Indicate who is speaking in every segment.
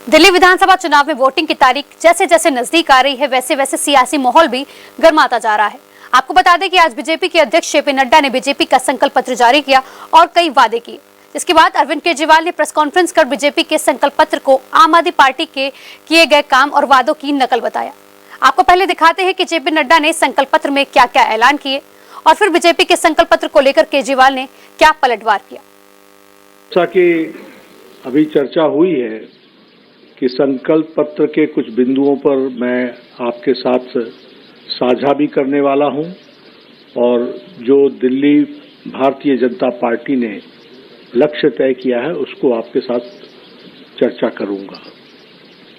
Speaker 1: दिल्ली विधानसभा चुनाव में वोटिंग की तारीख जैसे जैसे नजदीक आ रही है, वैसे वैसे सियासी माहौल भी गर्माता जा रहा है। आपको बता दें कि आज बीजेपी के अध्यक्ष जेपी नड्डा ने बीजेपी का संकल्प पत्र जारी किया और कई वादे किए। जिसके बाद अरविंद केजरीवाल ने प्रेस कॉन्फ्रेंस कर बीजेपी के संकल्प पत्र को आम आदमी पार्टी के किए गए काम और वादों की नकल बताया। आपको पहले दिखाते हैं कि जेपी नड्डा ने संकल्प पत्र में क्या क्या ऐलान किए और फिर बीजेपी के संकल्प पत्र को लेकर केजरीवाल ने क्या पलटवार किया।
Speaker 2: जैसा कि अभी चर्चा हुई है कि संकल्प पत्र के कुछ बिंदुओं पर मैं आपके साथ साझा भी करने वाला हूं और जो दिल्ली भारतीय जनता पार्टी ने लक्ष्य तय किया है उसको आपके साथ चर्चा करूंगा।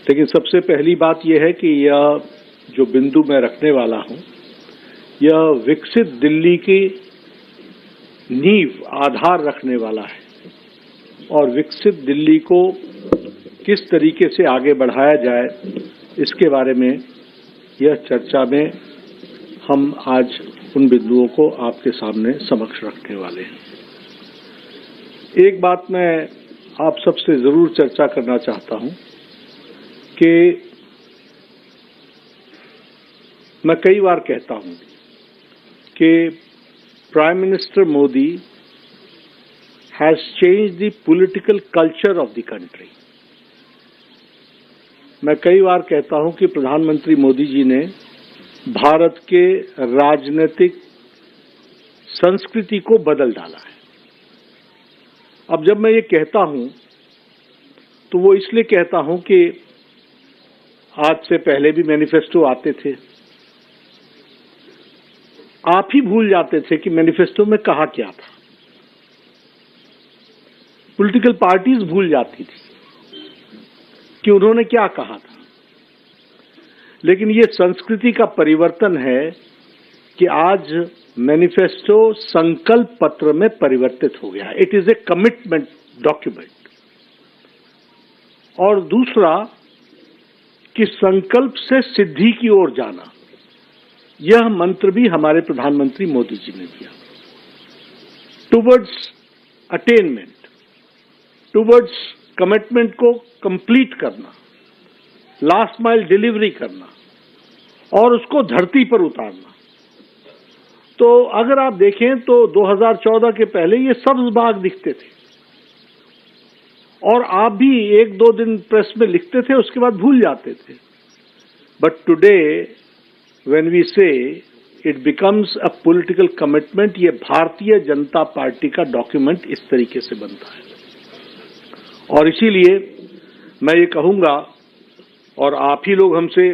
Speaker 2: लेकिन सबसे पहली बात यह है कि यह जो बिंदु मैं रखने वाला हूं यह विकसित दिल्ली की नींव आधार रखने वाला है और विकसित दिल्ली को किस तरीके से आगे बढ़ाया जाए इसके बारे में यह चर्चा में हम आज उन बिंदुओं को आपके सामने समक्ष रखने वाले हैं। एक बात मैं आप सबसे जरूर चर्चा करना चाहता हूं कि मैं कई बार कहता हूं कि prime minister Modi has changed the political culture of the country। मैं कई बार कहता हूं कि प्रधानमंत्री मोदी जी ने भारत के राजनीतिक संस्कृति को बदल डाला है। अब जब मैं ये कहता हूं तो वो इसलिए कहता हूं कि आज से पहले भी मैनिफेस्टो आते थे, आप ही भूल जाते थे कि मैनिफेस्टो में कहा क्या था। पॉलिटिकल पार्टीज भूल जाती थी कि उन्होंने क्या कहा था। लेकिन ये संस्कृति का परिवर्तन है कि आज मैनिफेस्टो संकल्प पत्र में परिवर्तित हो गया। It is a commitment document. और दूसरा कि संकल्प से सिद्धि की ओर जाना, यह मंत्र भी हमारे प्रधानमंत्री मोदी जी ने दिया। टुवर्ड्स अटेनमेंट, टुवर्ड्स कमिटमेंट को कंप्लीट करना, लास्ट माइल डिलीवरी करना और उसको धरती पर उतारना। तो अगर आप देखें तो 2014 के पहले ये सब्ज बाग दिखते थे और आप भी एक दो दिन प्रेस में लिखते थे, उसके बाद भूल जाते थे। बट टुडे व्हेन वी से it becomes a political commitment, ये भारतीय जनता पार्टी का डॉक्यूमेंट इस तरीके से बनता है। और इसीलिए मैं ये कहूंगा, और आप ही लोग हमसे,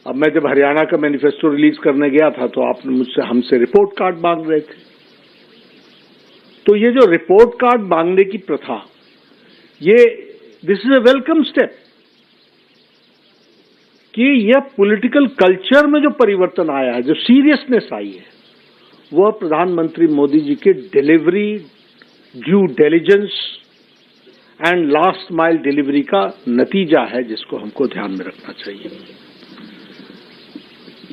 Speaker 2: अब मैं जब हरियाणा का मैनिफेस्टो रिलीज करने गया था तो आप हमसे रिपोर्ट कार्ड मांग रहे थे। तो ये जो रिपोर्ट कार्ड मांगने की प्रथा, ये this is a welcome step कि यह पॉलिटिकल कल्चर में जो परिवर्तन आया है, जो सीरियसनेस आई है, वह प्रधानमंत्री मोदी जी के delivery, due diligence and last mile delivery का नतीजा है, जिसको हमको ध्यान में रखना चाहिए।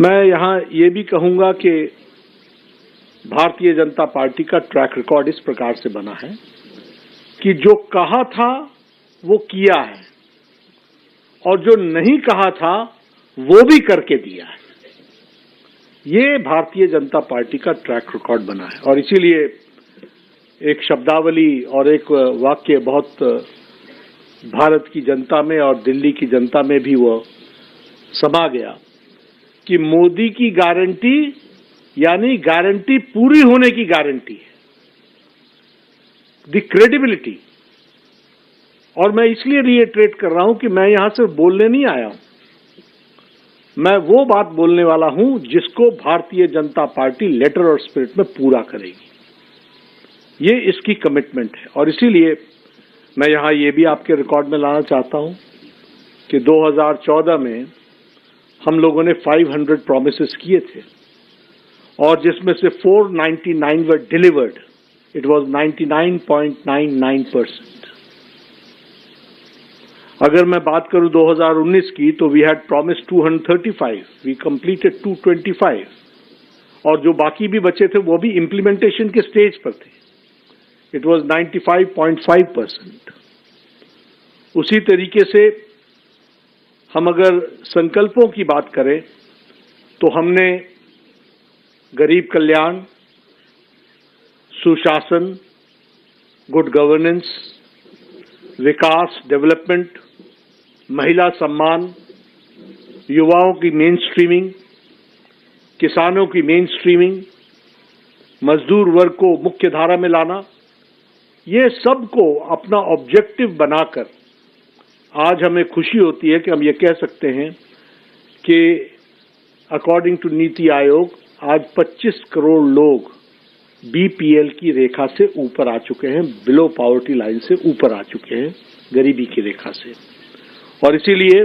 Speaker 2: मैं यहां ये भी कहूंगा कि भारतीय जनता पार्टी का ट्रैक रिकॉर्ड इस प्रकार से बना है कि जो कहा था वो किया है और जो नहीं कहा था वो भी करके दिया है। ये भारतीय जनता पार्टी का ट्रैक रिकॉर्ड बना है। और इसीलिए एक शब्दावली और एक वाक्य बहुत भारत की जनता में और दिल्ली की जनता में भी वो समा गया कि मोदी की गारंटी यानी गारंटी पूरी होने की गारंटी है, द क्रेडिबिलिटी। और मैं इसलिए रिएट्रेट कर रहा हूं कि मैं यहां सिर्फ बोलने नहीं आया हूं, मैं वो बात बोलने वाला हूं जिसको भारतीय जनता पार्टी लेटर और स्पिरिट में पूरा करेगी। ये इसकी कमिटमेंट है। और इसीलिए मैं यहां ये भी आपके रिकॉर्ड में लाना चाहता हूं कि 2014 में हम लोगों ने 500 प्रॉमिसेस किए थे और जिसमें से 499 वर डिलीवर्ड। It was 99.99%। अगर मैं बात करूं 2019 की तो we had promise 235, we completed 225 और जो बाकी भी बचे थे वो भी इंप्लीमेंटेशन के स्टेज पर थे। It was 95.5%। उसी तरीके से हम अगर संकल्पों की बात करें तो हमने गरीब कल्याण, सुशासन, गुड गवर्नेंस, विकास, डेवलपमेंट, महिला सम्मान, युवाओं की मेन स्ट्रीमिंग, किसानों की मेन स्ट्रीमिंग, मजदूर वर्ग को मुख्य धारा में लाना, ये सबको अपना ऑब्जेक्टिव बनाकर आज हमें खुशी होती है कि हम ये कह सकते हैं कि अकॉर्डिंग टू नीति आयोग आज 25 करोड़ लोग बीपीएल की रेखा से ऊपर आ चुके हैं, बिलो पॉवर्टी लाइन से ऊपर आ चुके हैं, गरीबी की रेखा से। और इसीलिए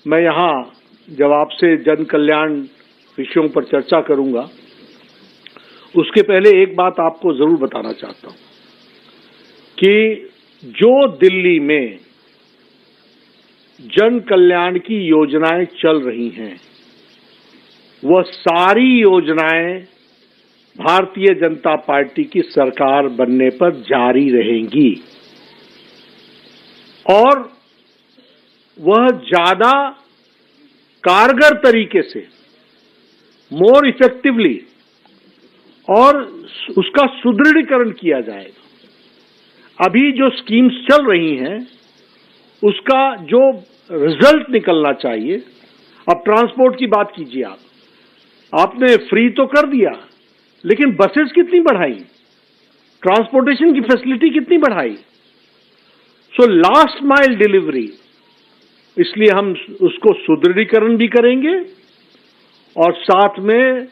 Speaker 2: मैं यहाँ जब आपसे जन कल्याण विषयों पर चर्चा करूंगा उसके पहले एक बात आपको जरूर बताना चाहता हूं कि जो दिल्ली में जन कल्याण की योजनाएं चल रही हैं वह सारी योजनाएं भारतीय जनता पार्टी की सरकार बनने पर जारी रहेंगी और वह ज्यादा कारगर तरीके से, मोर इफेक्टिवली और उसका सुदृढ़ीकरण किया जाएगा। अभी जो स्कीम्स चल रही हैं उसका जो रिजल्ट निकलना चाहिए, अब ट्रांसपोर्ट की बात कीजिए, आपने फ्री तो कर दिया लेकिन बसेस कितनी बढ़ाई, ट्रांसपोर्टेशन की फैसिलिटी कितनी बढ़ाई। सो लास्ट माइल डिलीवरी, इसलिए हम उसको सुदृढ़ीकरण भी करेंगे और साथ में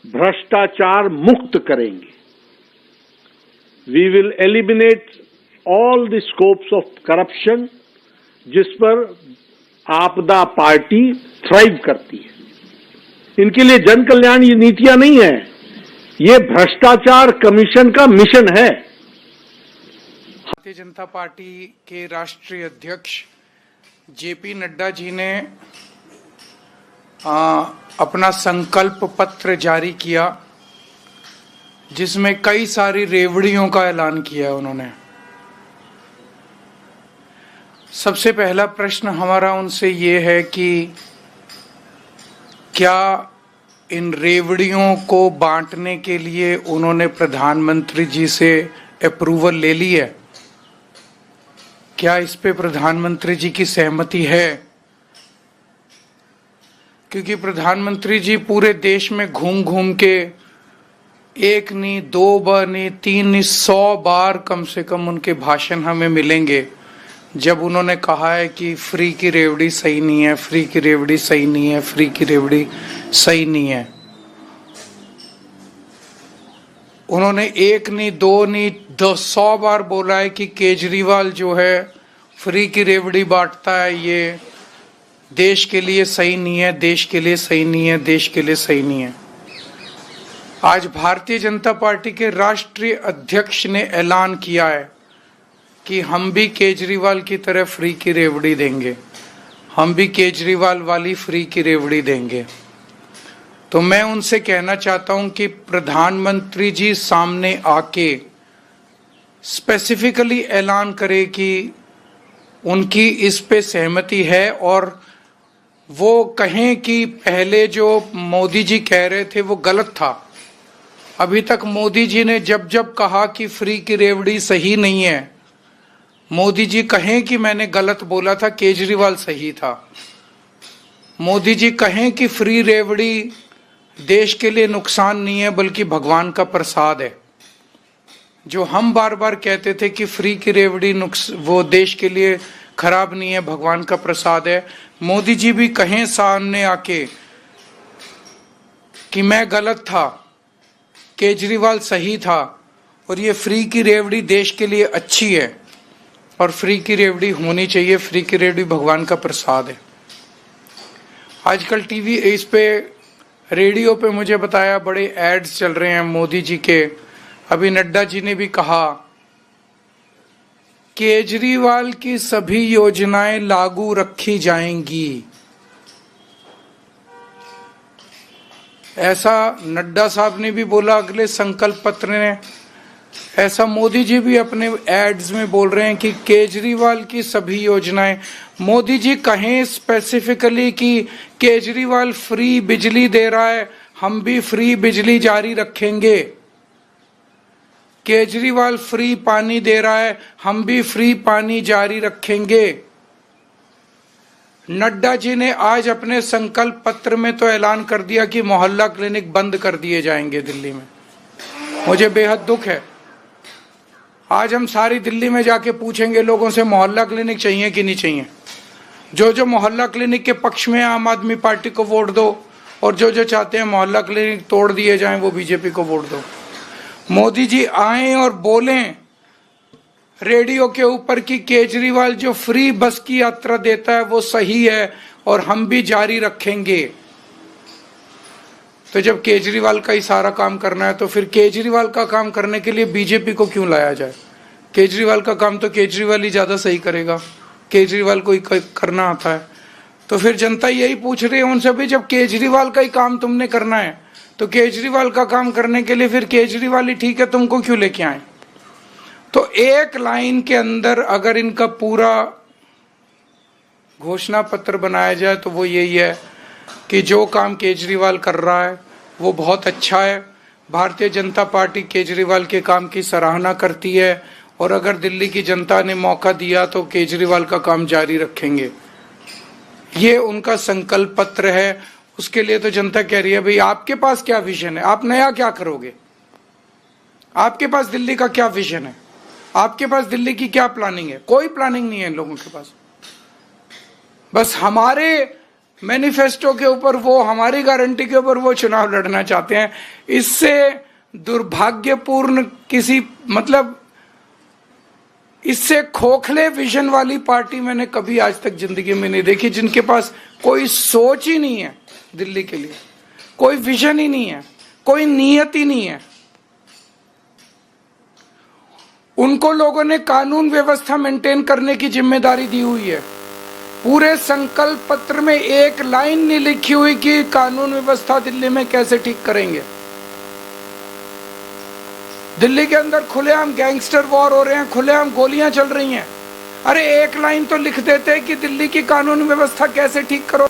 Speaker 2: भ्रष्टाचार मुक्त करेंगे। We will eliminate all the scopes of corruption जिस पर आपदा पार्टी थ्राइव करती है। इनके लिए जन कल्याण ये नीतियां नहीं है, ये भ्रष्टाचार कमीशन का मिशन है।
Speaker 3: भारतीय जनता पार्टी के राष्ट्रीय अध्यक्ष जेपी नड्डा जी ने अपना संकल्प पत्र जारी किया जिसमें कई सारी रेवड़ियों का ऐलान किया है उन्होंने। सबसे पहला प्रश्न हमारा उनसे ये है कि क्या इन रेवड़ियों को बांटने के लिए उन्होंने प्रधानमंत्री जी से अप्रूवल ले ली है? क्या इस पे प्रधानमंत्री जी की सहमति है? क्योंकि प्रधानमंत्री जी पूरे देश में घूम घूम के एक नहीं, दो बार नहीं, तीन नहीं, 100 बार कम से कम उनके भाषण हमें मिलेंगे जब उन्होंने कहा है कि फ्री की रेवड़ी सही नहीं है, फ्री की रेवड़ी सही नहीं है, फ्री की रेवड़ी सही नहीं है। उन्होंने एक नहीं, दो नहीं, 100 बार बोला है कि केजरीवाल जो है फ्री की रेवड़ी बांटता है, ये देश के लिए सही नहीं है, देश के लिए सही नहीं है, देश के लिए सही नहीं है। आज भारतीय जनता पार्टी के राष्ट्रीय अध्यक्ष ने ऐलान किया है कि हम भी केजरीवाल की तरह फ्री की रेवड़ी देंगे, हम भी केजरीवाल वाली फ्री की रेवड़ी देंगे। तो मैं उनसे कहना चाहता हूं कि प्रधानमंत्री जी सामने आके स्पेसिफिकली ऐलान करे कि उनकी इस पे सहमति है और वो कहें कि पहले जो मोदी जी कह रहे थे वो गलत था। अभी तक मोदी जी ने जब जब कहा कि फ्री की रेवड़ी सही नहीं है, मोदी जी कहें कि मैंने गलत बोला था, केजरीवाल सही था। मोदी जी कहें कि फ्री रेवड़ी देश के लिए नुकसान नहीं है बल्कि भगवान का प्रसाद है। जो हम बार बार कहते थे कि फ्री की रेवड़ी वो देश के लिए खराब नहीं है, भगवान का प्रसाद है, मोदी जी भी कहें सामने आके कि मैं गलत था, केजरीवाल सही था और ये फ्री की रेवड़ी देश के लिए अच्छी है और फ्री की रेवड़ी होनी चाहिए, फ्री की रेवड़ी भगवान का प्रसाद है। आजकल टीवी इस पे रेडियो पे मुझे बताया बड़े एड्स चल रहे हैं मोदी जी के। अभी नड्डा जी ने भी कहा केजरीवाल की सभी योजनाएं लागू रखी जाएंगी। ऐसा नड्डा साहब ने भी बोला अगले संकल्प पत्र में। ऐसा मोदी जी भी अपने एड्स में बोल रहे हैं कि केजरीवाल की सभी योजनाएं, मोदी जी कहें स्पेसिफिकली कि केजरीवाल फ्री बिजली दे रहा है, हम भी फ्री बिजली जारी रखेंगे। केजरीवाल फ्री पानी दे रहा है, हम भी फ्री पानी जारी रखेंगे। नड्डा जी ने आज अपने संकल्प पत्र में तो ऐलान कर दिया कि मोहल्ला क्लिनिक बंद कर दिए जाएंगे दिल्ली में। मुझे बेहद दुख है। आज हम सारी दिल्ली में जाके पूछेंगे लोगों से मोहल्ला क्लिनिक चाहिए कि नहीं चाहिए। जो जो मोहल्ला क्लिनिक के पक्ष में आम आदमी पार्टी को वोट दो, और जो जो चाहते हैं मोहल्ला क्लिनिक तोड़ दिए जाएं वो बीजेपी को वोट दो। मोदी जी आए और बोलें रेडियो के ऊपर कि केजरीवाल जो फ्री बस की यात्रा देता है वो सही है और हम भी जारी रखेंगे। तो जब केजरीवाल का ही सारा काम करना है तो फिर केजरीवाल का काम करने के लिए बीजेपी को क्यों लाया जाए? केजरीवाल का काम तो केजरीवाल ही ज्यादा सही करेगा, केजरीवाल को ही करना आता है। तो फिर जनता यही पूछ रही है उनसे भी, जब केजरीवाल का ही काम तुमने करना है तो केजरीवाल का काम करने के लिए फिर केजरीवाल ही ठीक है, तुमको क्यों लेके आए? तो एक लाइन के अंदर अगर इनका पूरा घोषणा पत्र बनाया जाए तो वो यही है कि जो काम केजरीवाल कर रहा है वो बहुत अच्छा है। भारतीय जनता पार्टी केजरीवाल के काम की सराहना करती है और अगर दिल्ली की जनता ने मौका दिया तो केजरीवाल का काम जारी रखेंगे। ये उनका संकल्प पत्र है। उसके लिए तो जनता कह रही है भाई आपके पास क्या विजन है, आप नया क्या करोगे? आपके पास दिल्ली का क्या विजन है? आपके पास दिल्ली की क्या प्लानिंग है? कोई प्लानिंग नहीं है इन लोगों के पास। बस हमारे मैनिफेस्टो के ऊपर, वो हमारी गारंटी के ऊपर वो चुनाव लड़ना चाहते हैं। इससे दुर्भाग्यपूर्ण इससे खोखले विजन वाली पार्टी मैंने कभी आज तक जिंदगी में नहीं देखी, जिनके पास कोई सोच ही नहीं है दिल्ली के लिए, कोई विजन ही नहीं है, कोई नीयत ही नहीं है। उनको लोगों ने कानून व्यवस्था मेंटेन करने की जिम्मेदारी दी हुई है। पूरे संकल्प पत्र में एक लाइन नहीं लिखी हुई कि कानून व्यवस्था दिल्ली में कैसे ठीक करेंगे। दिल्ली के अंदर खुलेआम गैंगस्टर वॉर हो रहे हैं, खुलेआम गोलियां चल रही हैं। अरे एक लाइन तो लिख देते कि दिल्ली की कानून व्यवस्था कैसे ठीक करो।